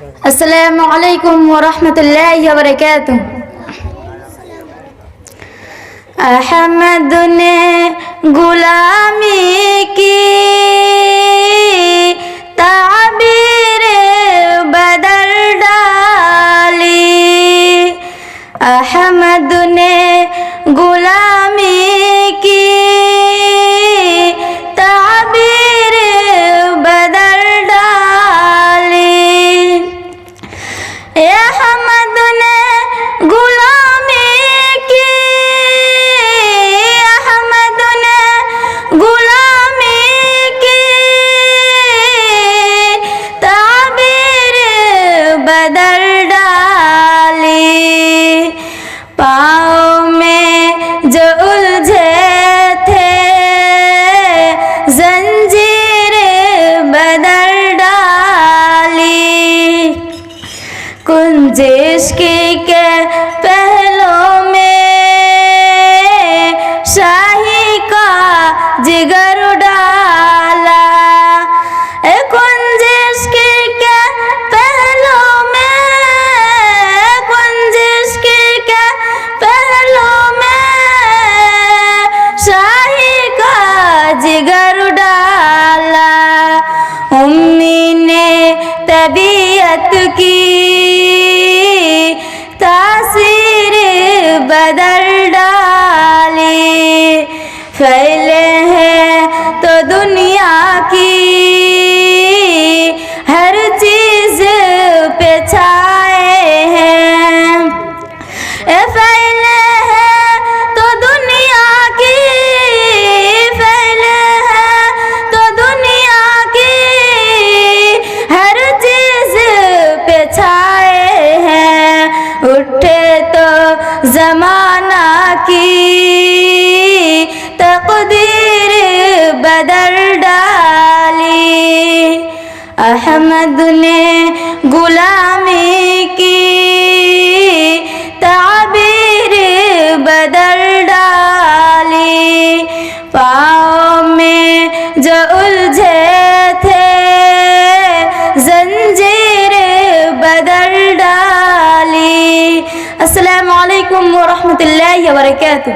अस्सलामु अलैकुम वरहमतुल्लाहि वबरकातुह। अहमद ने गुलामी की ताबीर बदल डाली। अहमद ने गुलामी की ताबीर बदल डाली। अहमद ने गुलामी की, अहमद ने गुलामी की ताबीर बदल डाली। पाँव में जो उलझे थे जंजीर बदल डाली। कुंज इश्क के पहलों में शाही का जिगर डाला। कुंज इश्क के पहलों में, कुंज इश्क के पहलों में शाही का जिगर डाला। उम्मी ने तबीयत की तासीर बदल डाली। फैले हैं तो दुनिया की हर चीज पे छाए हैं। फैले हैं तो दुनिया की, फैले हैं तो दुनिया की हर चीज पे छाए हैं। उठे तो जमाना की तकदीर बदल डाली। अहमद ने गुलामी की ताबीर बदल डाली। पाँव में जो उलझे थे जंजीर बदल डाली। अस्सलामु अलैकुम वरहमतुल्लाहि वबरकातुह।